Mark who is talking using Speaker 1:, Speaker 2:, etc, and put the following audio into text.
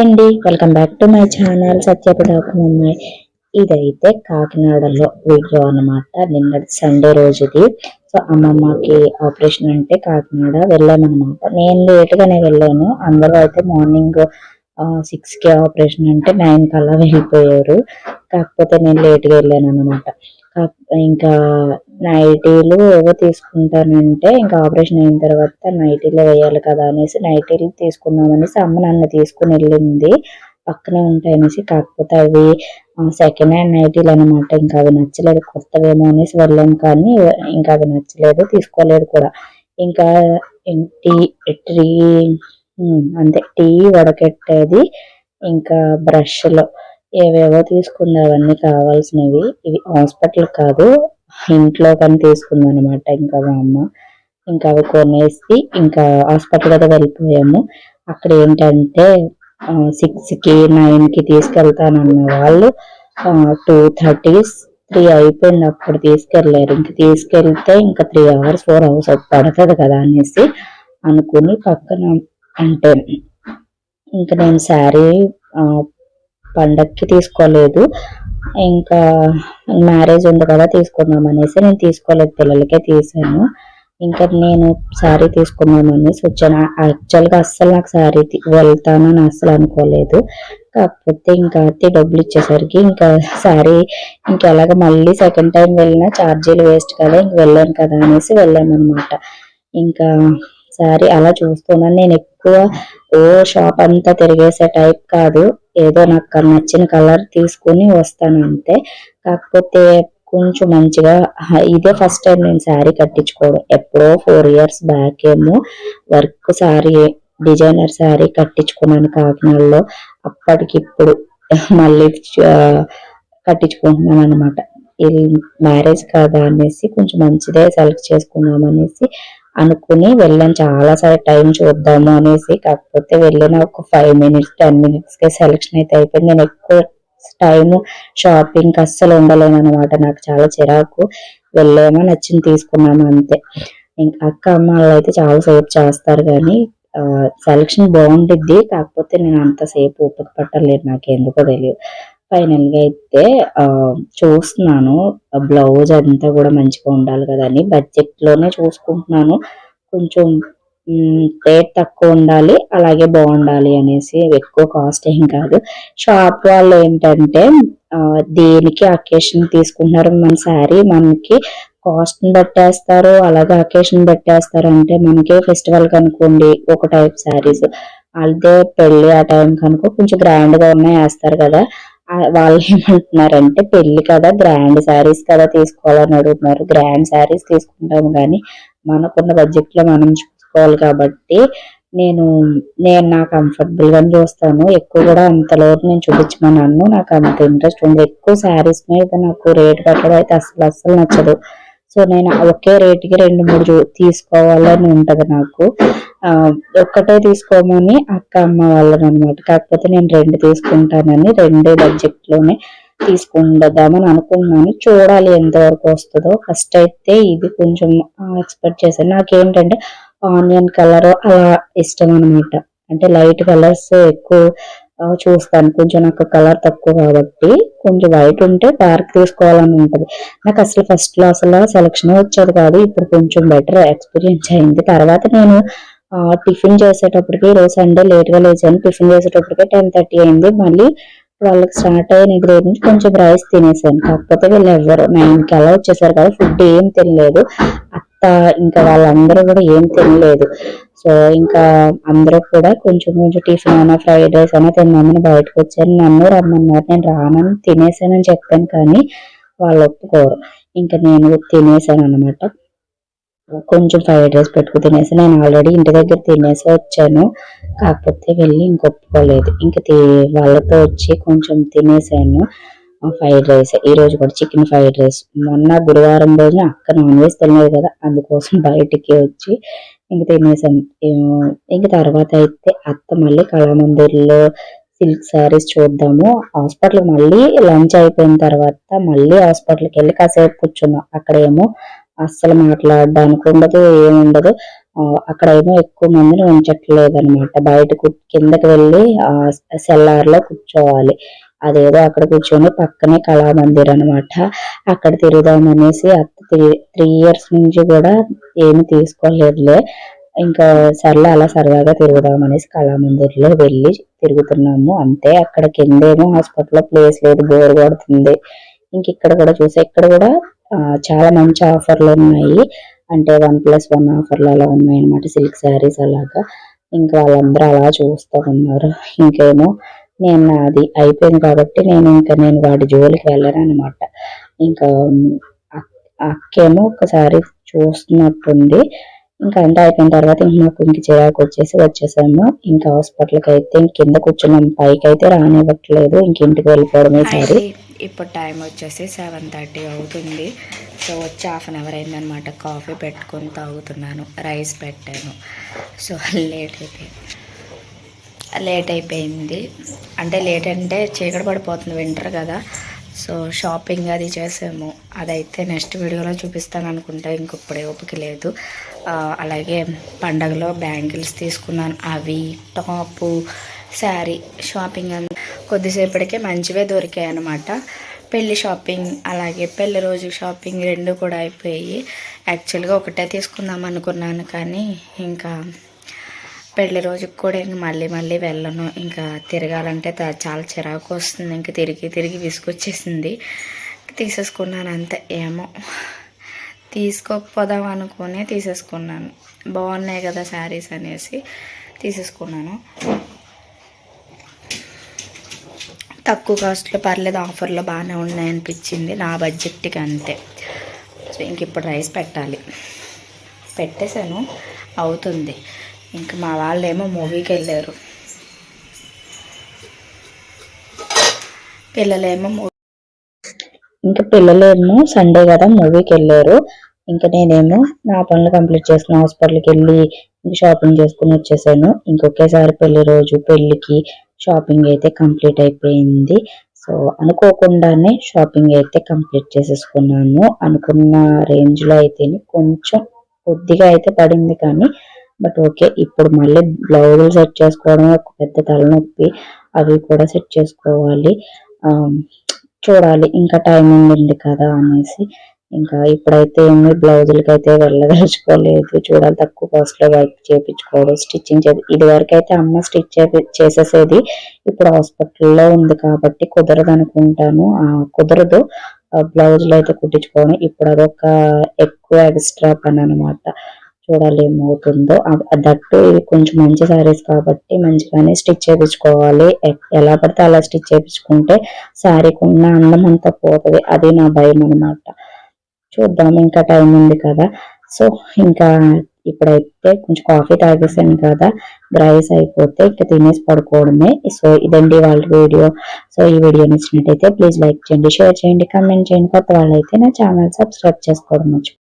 Speaker 1: అండి, welcome back to my channel సత్యపదాకు అమ్మాయి. ఇదైతే కాకినాడలో వీడియో అనమాట. నిన్నటి సండే రోజుది. సో అమ్మమ్మకి ఆపరేషన్ అంటే కాకినాడ వెళ్ళామన్నమాట. నేను లేట్గానే వెళ్ళాను. అందరూ అయితే మార్నింగ్ 6కి ఆపరేషన్ అంటే 9 కల్లా వెళ్ళిపోయారు. కాకపోతే నేను లేట్గా వెళ్ళాను అనమాట. ఇంకా నైటీలు ఏవో తీసుకుంటానంటే ఇంకా ఆపరేషన్ అయిన తర్వాత నైటీలు వేయాలి కదా అనేసి నైటీలు తీసుకుందాం అనేసి అమ్మ నన్ను తీసుకుని వెళ్ళింది. పక్కనే ఉంటాయనేసి. కాకపోతే అవి సెకండ్ హ్యాండ్ నైటీలు అనమాట. ఇంకా అవి నచ్చలేదు, కొత్తవేమో అనేసి వెళ్ళాం. కానీ ఇంకా అవి నచ్చలేదు, తీసుకోలేదు కూడా. ఇంకా టీ టీ అంతే, టీ వడకెట్టేది, ఇంకా బ్రష్లు ఏవేవో తీసుకుంది. అవన్నీ కావాల్సినవి. ఇవి హాస్పిటల్ కాదు, ఇంట్లో కానీ తీసుకుంది అనమాట. ఇంకా మా అమ్మ ఇంకా అవి కొనేసి ఇంకా హాస్పిటల్ అయితే వెళ్ళిపోయాము. అక్కడ ఏంటంటే 6కి 9కి తీసుకెళ్తానన్న వాళ్ళు 2:30 3 అయిపోయింది అప్పుడు తీసుకెళ్లారు. ఇంక తీసుకెళ్తే ఇంకా 3 hours 4 hours పడుతుంది కదా అనేసి అనుకుని పక్కన అంటే ఇంకా నేను శారీ పండక్కి తీసుకోలేదు, ఇంకా మ్యారేజ్ ఉంది కదా తీసుకుందాం అనేసి నేను తీసుకోలేదు, పిల్లలకే తీసాను. ఇంకా నేను శారీ తీసుకుందాం అనేసి వచ్చాను. యాక్చువల్గా అస్సలు నాకు శారీ వెళ్తానని అస్సలు అనుకోలేదు. కాకపోతే ఇంకా డబ్బులు ఇచ్చేసరికి ఇంకా శారీ ఇంకెలాగ మళ్ళీ సెకండ్ టైం వెళ్ళినా ఛార్జీలు వేస్ట్ కదా, ఇంక వెళ్ళాను కదా అనేసి వెళ్ళాను అనమాట. ఇంకా శారీ అలా చూస్తున్నాను. నేను ఎక్కువ షాప్ అంతా తిరిగేసే టైప్ కాదు, ఏదో నాకు నచ్చిన కలర్ తీసుకుని వస్తాను అంతే. కాకపోతే కొంచెం మంచిగా ఇదే ఫస్ట్ టైం నేను శారీ కట్టించుకోవడం. ఎప్పుడో 4 years బ్యాక్ ఏమో వర్క్ శారీ, డిజైనర్ శారీ కట్టించుకున్నాను కాకినాడలో. అప్పటికిప్పుడు మళ్ళీ కట్టించుకుంటున్నాను అనమాట. ఇది మ్యారేజ్ కదా అనేసి కొంచెం మంచిదే సెలెక్ట్ చేసుకుందాం అనేసి అనుకుని వెళ్ళాను. చాలా సార్లు టైం చూద్దాము అనేసి. కాకపోతే వెళ్ళిన ఒక 5 minutes 10 minutesకే సెలెక్షన్ అయితే అయిపోయింది. నేను ఎక్కువ టైము షాపింగ్ అస్సలు ఉండలేను అనమాట. నాకు చాలా చిరాకు. వెళ్ళామో నచ్చింది తీసుకున్నాము అంతే. ఇంకా అక్క అమ్మ వాళ్ళు అయితే చాలా సేపు చేస్తారు కానీ సెలెక్షన్ బాగుండిద్ది. కాకపోతే నేను అంతసేపు ఓపిక పట్టలేదు, నాకు ఎందుకో తెలియదు. ఫైనల్ గా అయితే చూస్తున్నాను, బ్లౌజ్ అంతా కూడా మంచిగా ఉండాలి కదా అని బడ్జెట్ లోనే చూసుకుంటున్నాను. కొంచెం రేట్ తక్కువ ఉండాలి, అలాగే బాగుండాలి అనేసి. ఎక్కువ కాస్ట్ ఏం కాదు. షాప్ వాళ్ళు ఏంటంటే దేనికి అకేషన్ తీసుకుంటున్నారు, మన శారీ మనకి కాస్ట్ ని బట్టేస్తారు, అలాగే అకేషన్ బట్టేస్తారు. అంటే మనకి ఫెస్టివల్ కనుకోండి ఒక టైప్ శారీస్, అదే పెళ్లి ఆ టైం కనుక కొంచెం గ్రాండ్ గా ఉన్నాయి వేస్తారు కదా. వాళ్ళు ఏమంటున్నారంటే పెళ్లి కదా, గ్రాండ్ శారీస్ కదా తీసుకోవాలని అడుగుతున్నారు. గ్రాండ్ శారీస్ తీసుకుంటాము కానీ మనకున్న బడ్జెట్ లో మనం చూసుకోవాలి కాబట్టి నేను నా కంఫర్టబుల్ గానే చూస్తాను. ఎక్కువ కూడా అంతలోపు నేను చూపించమన్నాను. నాకు అంత ఇంట్రెస్ట్ ఉంది. ఎక్కువ శారీస్ మీద నాకు రేట్ పెట్టడం అయితే అస్సలు నచ్చదు. సో నేను ఒకే రేటుకి 2-3 తీసుకోవాలని ఉంటది నాకు. ఒక్కటే తీసుకోమని అక్క అమ్మ వాళ్ళని అనమాట. కాకపోతే నేను 2 తీసుకుంటానని 2 బడ్జెట్ లోనే తీసుకుందామని అనుకున్నాను. చూడాలి ఎంతవరకు వస్తుందో. ఫస్ట్ అయితే ఇది కొంచెం ఎక్స్పెక్ట్ చేశాను. నాకేంటంటే ఆనియన్ కలర్ అలా ఇష్టం అనమాట. అంటే లైట్ కలర్స్ ఎక్కువ చూస్తాను. కొంచెం నాకు కలర్ తక్కువ కాబట్టి కొంచెం వైట్ ఉంటే డార్క్ తీసుకోవాలని ఉంటది నాకు. అసలు ఫస్ట్ లో అసలు సెలక్షన్ వచ్చేది కాదు. ఇప్పుడు కొంచెం బెటర్ ఎక్స్పీరియన్స్ అయింది. తర్వాత నేను టిఫిన్ చేసేటప్పటికి, రోజు సండే లేట్ గా లేచాను, టిఫిన్ చేసేటప్పటికి 10:30 అయింది. మళ్ళీ వాళ్ళకి స్టార్ట్ అయిన దగ్గర నుంచి కొంచెం రైస్ తినేసాను. కాకపోతే వీళ్ళు ఎవరు 9కి అలా వచ్చేసారు కదా, ఫుడ్ ఏం తినలేదు. అత్త ఇంకా వాళ్ళందరూ కూడా ఏం తినలేదు. సో ఇంకా అందరూ కూడా కొంచెం టిఫిన్ అయినా ఫ్రైడ్ రైస్ అయినా తిన్నామని బయటకు వచ్చాను. నన్ను రమ్మన్నారు, నేను రానని తినేసానని చెప్పాను కానీ వాళ్ళు ఒప్పుకోరు. ఇంకా నేను తినేసాను అనమాట. కొంచెం ఫ్రైడ్ రైస్ పెట్టుకు తినేసి, నేను ఆల్రెడీ ఇంటి దగ్గర తినేసి వచ్చాను. కాకపోతే వెళ్ళి ఒప్పుకోలేదు. ఇంకా వాళ్ళతో వచ్చి కొంచెం తినేసాను ఫ్రైడ్ రైస్. ఈ రోజు కూడా చికెన్ ఫ్రైడ్ రైస్. మొన్న గురువారం రోజున అక్క నాన్ వెజ్ తినలేదు కదా, అందుకోసం బయటికి వచ్చి ఇంక తినేసాను. ఇంక తర్వాత అయితే అత్త మళ్ళీ కళామందిర్లో సిల్క్ శారీస్ చూద్దాము. హాస్పిటల్ మళ్ళీ లంచ్ అయిపోయిన తర్వాత మళ్ళీ హాస్పిటల్కి వెళ్ళి కాసేపు కూర్చున్నాం. అక్కడేమో అస్సలు మాట్లాడడానికి ఉండదు, ఏముండదు. అక్కడేమో ఎక్కువ మందిని ఉంచట్లేదు అనమాట. బయటకు కిందకి వెళ్ళి సెల్లార్ లో కూర్చోవాలి. అదేదో అక్కడ కూర్చొని పక్కనే కళామందిర్ అనమాట. అక్కడ తిరుగుదామనేసి అత్త 3 ఇయర్స్ నుంచి కూడా ఏమి తీసుకోలేదులే. ఇంకా సర్లే అలా సరదాగా తిరుగుదామనేసి కళామందిర్లో వెళ్ళి తిరుగుతున్నాము అంతే. అక్కడ కిందేమో హాస్పిటల్లో ప్లేస్ లేదు, బోర్ కొడుతుంది. ఇంక ఇక్కడ కూడా చూసా, ఇక్కడ కూడా చాలా మంచి ఆఫర్లు ఉన్నాయి. అంటే 1+1 ఆఫర్లు అలా ఉన్నాయి అనమాట. సిల్క్ శారీస్ అలాగా. ఇంకా వాళ్ళందరూ అలా చూస్తూ ఉన్నారు. ఇంకేమో నేను అది అయిపోయింది కాబట్టి నేను వాటి జోలికి వెళ్ళను అనమాట. ఇంకా అక్కేమో ఒకసారి చూస్తున్నట్టుంది. ఇంకా అంతా అయిపోయిన తర్వాత మాకు ఇంక చిరాకు వచ్చేసాము. ఇంకా హాస్పిటల్కి అయితే కింద కూర్చున్నాం, పైకి అయితే రానివ్వట్లేదు. ఇంక ఇంటికి వెళ్ళిపోవడమే సారి.
Speaker 2: ఇప్పుడు టైం వచ్చేసి 7:30 అవుతుంది. సో వచ్చి హాఫ్ అన్ అవర్ అయిందనమాట. కాఫీ పెట్టుకొని తాగుతున్నాను, రైస్ పెట్టాను. సో లేట్ అయిపోయింది. అంటే లేట్ అంటే చీకటి పడిపోతుంది, వింటర్ కదా. సో షాపింగ్ అది చేసాము. అదైతే నెక్స్ట్ వీడియోలో చూపిస్తాను అనుకుంటా, ఇంకొప్పుడే ఓపిక లేదు. అలాగే పండగలో బ్యాంగిల్స్ తీసుకున్నాను, అవి టాపు శారీ షాపింగ్ కొద్దిసేపటికే మంచివే దొరికాయి అన్నమాట. పెళ్లి షాపింగ్ అలాగే పెళ్లి రోజు షాపింగ్ రెండు కూడా అయిపోయి. యాక్చువల్గా ఒకటే తీసుకుందాం అనుకున్నాను, కానీ ఇంకా పెళ్లి రోజుకి కూడా ఇంక మళ్ళీ వెళ్ళను. ఇంకా తిరగాలంటే చాలా చిరాకు వస్తుంది. ఇంక తిరిగి విసుకొచ్చేసింది. తీసేసుకున్నాను అంతే. ఏమో తీసుకోకపోదాం అనుకుని తీసేసుకున్నాను. బాగున్నాయి కదా శారీస్ అనేసి తీసేసుకున్నాను. తక్కువ కాస్ట్లో పర్లేదు, ఆఫర్లో బాగానే ఉన్నాయి అనిపించింది నా బడ్జెట్కి అంతే. సో ఇంక ఇప్పుడు రైస్ పెట్టేశాను, అవుతుంది. ఇంకా మా వాళ్ళేమో మూవీకి వెళ్ళారు,
Speaker 1: పిల్లలేమో సండే కదా మూవీకి వెళ్ళారు. ఇంకా నేనేమో నా పనులు కంప్లీట్ చేసుకుని హాస్పిటల్కి వెళ్ళి షాపింగ్ చేసుకుని వచ్చేసాను. ఇంకొకేసారి పెళ్లికి షాపింగ్ అయితే కంప్లీట్ అయిపోయింది. సో అనుకోకుండానే షాపింగ్ అయితే కంప్లీట్ చేసేసుకున్నాను. అనుకున్న రేంజ్ లో అయితే కొంచెం కొద్దిగా అయితే పడింది, కానీ బట్ ఓకే. ఇప్పుడు మళ్ళీ బ్లౌజులు సెట్ చేసుకోవడం ఒక పెద్ద తలనొప్పి. అవి కూడా సెట్ చేసుకోవాలి. చూడాలి, ఇంకా టైమింగ్ ఉంది కదా అనేసి ఇంకా ఇప్పుడైతే ఏమి బ్లౌజులకి అయితే వెళ్ళదలుచుకోలేదు. చూడాలి, తక్కువ కాస్ట్ లో వర్క్ చేయించుకోవడం, స్టిచ్చింగ్ ఇది వరకు అయితే అమ్మ స్టిచ్ చేసేసేది. ఇప్పుడు హాస్పిటల్లో ఉంది కాబట్టి కుదరదు అనుకుంటాను. కుదరదు బ్లౌజులు అయితే కుట్టించుకోవడం. ఇప్పుడు అదొక ఎక్కువ ఎక్స్ట్రా పని అనమాట. చూడాలి ఏమవుతుందో. దట్టు ఇది కొంచెం మంచి శారీస్ కాబట్టి మంచిగానే స్టిచ్ చేయించుకోవాలి. ఎలా పడితే అలా స్టిచ్ చేయించుకుంటే శారీకి ఉన్న అందం అంతా పోతుంది. అది నా భయం అనమాట. చూద్దాం, ఇంకా టైం ఉంది కదా. సో ఇంకా ఇప్పుడైతే కొంచెం కాఫీ తాగేసాను కదా, రైస్ అయిపోతే ఇంకా తినేసి పడుకోవడమే. సో ఇదండి వాళ్ళ వీడియో. సో ఈ వీడియో నచ్చినట్టయితే ప్లీజ్ లైక్ చేయండి, షేర్ చేయండి, కామెంట్ చేయండి. కొత్త వాళ్ళైతే నా ఛానల్ సబ్స్క్రైబ్ చేసుకోవడం మర్చిపోండి.